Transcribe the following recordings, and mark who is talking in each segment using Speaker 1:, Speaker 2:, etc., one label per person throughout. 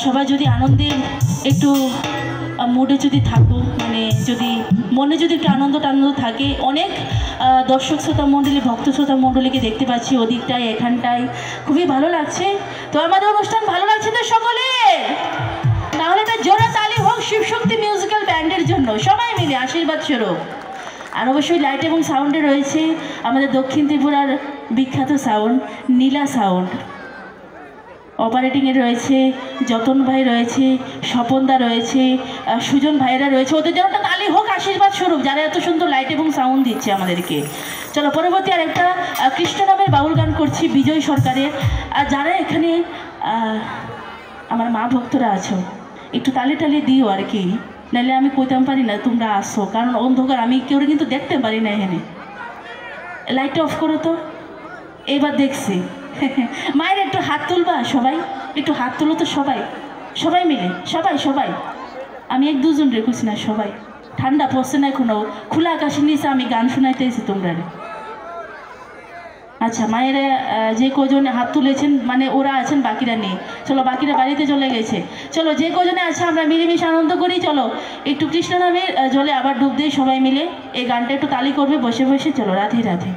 Speaker 1: সবাই যদি আনন্দের একটু মুডে যদি থাকো, মানে যদি মনে যদি একটু আনন্দ থাকে, অনেক দর্শক শ্রোতা মণ্ডলী, ভক্ত শ্রোতা মণ্ডলীকে দেখতে পাচ্ছি ওদিকটায় এখানটায়, খুবই ভালো লাগছে। তো আমাদের অনুষ্ঠান ভালো লাগছে তো সকলের? তাহলে একটা জোড়া তালি হোক শিবশক্তি মিউজিক্যাল ব্যান্ডের জন্য, সবাই মিলে আশীর্বাদ স্বরূপ। আর অবশ্যই লাইট এবং সাউন্ডে রয়েছে আমাদের দক্ষিণ ত্রিপুরার বিখ্যাত সাউন্ড নীলা সাউন্ড। অপারেটিংয়ে রয়েছে যতন ভাই, রয়েছে স্বপনদা, রয়েছে সুজন ভাইয়েরা রয়েছে। ওদের জন্য একটা তালি হোক আশীর্বাদ স্বরূপ, যারা এত সুন্দর লাইট এবং সাউন্ড দিচ্ছে আমাদেরকে। চলো পরবর্তী আর একটা কৃষ্ণ নামের বাউল গান করছি বিজয় সরকারের। আর যারা এখানে আমার মা ভক্তরা আছো, একটু তালি টালি দিও আর কি, নাহলে আমি কইতাম পারি না তোমরা আসো, কারণ অন্ধকার, আমি কেউ কিন্তু দেখতে পারি না। এখানে লাইটটা অফ করো তো। এবার দেখছি মায়ের একটু হাত তুলবা, সবাই একটু হাত তুলো তো, সবাই সবাই মিলে, সবাই সবাই, আমি এক দুজন রেখেছি না, সবাই। ঠান্ডা পড়ছে না এখনো, খোলা আকাশের নিচে আমি গান শোনাইতেছি তোমরা। আচ্ছা, মায়েরা যে কজন হাত তুলেছেন, মানে ওরা আছেন, বাকিরা নেই। চলো, বাকিরা বাড়িতে চলে গেছে। চলো, যে কজনে আছে আমরা মিলেমিশে আনন্দ করি। চলো একটু কৃষ্ণ নামের জলে আবার ডুব দিই সবাই মিলে। এই গানটা একটু তালি করবে বসে বসে। চলো, রাধে রাধে।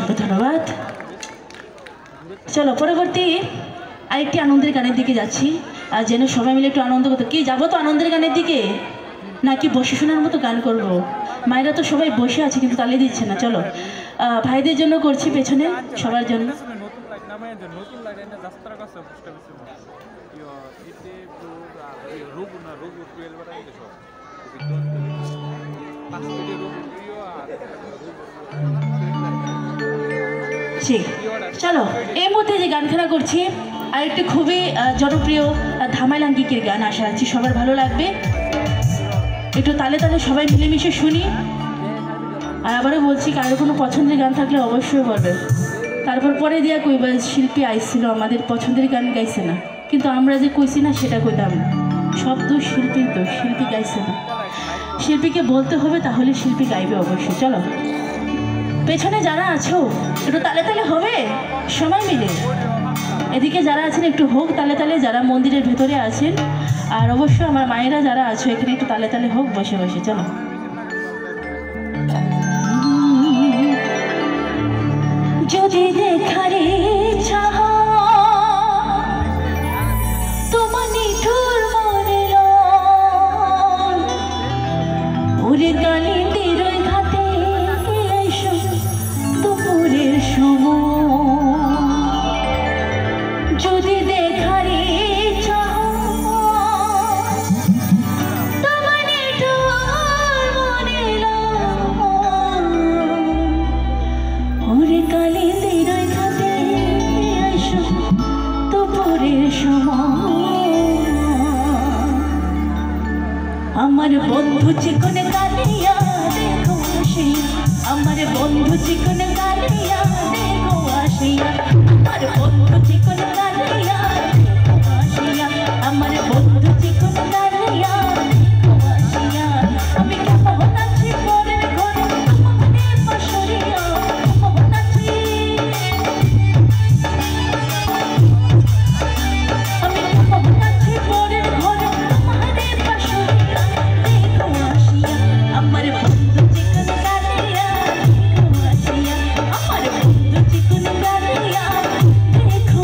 Speaker 1: অসংখ্য ধন্যবাদ। চলো পরবর্তী আরেকটি আনন্দের গানের দিকে যাচ্ছি, আর যেন সবাই মিলে একটু আনন্দ করতে। কি যাবো তো আনন্দের গানের দিকে, নাকি বসে শোনার মতো গান করব? মায়েরা তো সবাই বসে আছে কিন্তু তালে দিচ্ছে না। চলো ভাইদের জন্য করছি, পেছনে সবার জন্য। চলো এই মুহূর্তে যে গানখানা করছি আরেকটি খুবই জনপ্রিয় ধামাইলাঙ্গিকের গান, আশা রাখছি সবার ভালো লাগবে। একটু তালে তালে সবাই মিলেমিশে শুনি। আর আবারও বলছি, কারোর কোনো পছন্দের গান থাকলে অবশ্যই বলবে। তারপর পরে দিয়া কইবা শিল্পী আইছিল আমাদের পছন্দের গান গাইছে না, কিন্তু আমরা যে কইছি না সেটা কইতাম না। সব দোষ শিল্পীর দোষ, শিল্পী গাইছে না। শিল্পীকে বলতে হবে, তাহলে শিল্পী গাইবে অবশ্যই। চলো পেছনে যারা আছো একটু তালে তালে হবে সবাই মিলে। এদিকে যারা আছেন একটু হোক তালে তালে, যারা মন্দিরের ভেতরে আছেন, আর অবশ্যই আমার মায়েরা যারা আছো এখানে একটু তালে তালে হোক বসে বসে। চলো যদি দেখারে চাহা তোমার নিঠুর মনে ওরে গালি তেরোই ঘাটে এসো দুপুরের সময়। যদি দেখারে চাহা তোমার নিঠুর মনে ওরে গালি তেরোই ঘাটে এসো দুপুরের সময়। আমার বন্ধু চিকন কালিয়া দেখো আসিয়া, আমার বন্ধু চিকন কালিয়া দেখো আসিয়া, আমার বন্ধু চিকন কালিয়া দেখো আসিয়া, আমার বন্ধু চিকন কালিয়া দেখো আসিয়া। আমি কেমন আছি পরের ঘরে আমাদের পাশরিয়া, কেমন আছি আমি কেমন আছি পরের ঘরে আমাদের পাশরিয়া দেখো আসিয়া, আমার বন্ধু চিকন কালিয়া দেখো আসিয়া, আমার বন্ধু চিকন কালিয়া দেখো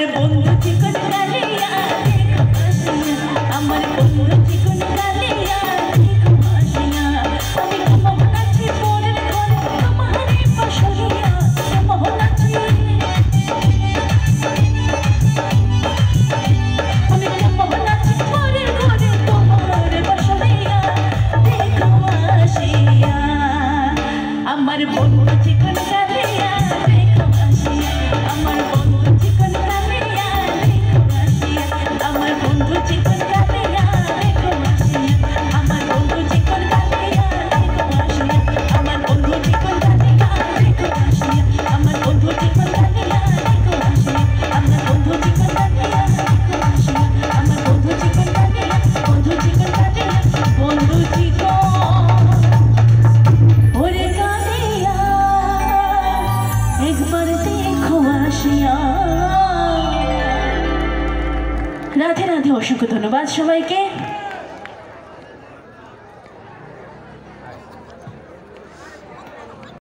Speaker 1: আমার বন্ধু চিকন কালিয়া দেখো আসিয়া, আমার বন্ধু চিকন কালিয়া দেখো আসিয়া। আমি কেমন আছি পরের ঘরে তোমারে বসিয়া, কেমন আছি আমি কেমন আছি পরের ঘরে তোমারে বসিয়া দেখো আসিয়া। আমার বন্ধু চিকন কালিয়া দেখো আসিয়া, আমার বন্ধু চিকন কালিয়া দেখো আসিয়া, আমার বন্ধু চিকন কালিয়া দেখো আসিয়া, আমার বন্ধু চিকন কালিয়া দেখো আসিয়া, আমার বন্ধু চিকন কালিয়া দেখো আসিয়া, আমার বন্ধু চিকন কালিয়া দেখো আসিয়া, আমার বন্ধু চিকন কালিয়া দেখো আসিয়া, আমার বন্ধু চিকন কালিয়া, বন্ধু চিকন কালিয়া, বন্ধু চিকন ওরে কালিয়া একবার দেখো আসিয়া। রাধে রাধে, অসংখ্য ধন্যবাদ সবাইকে।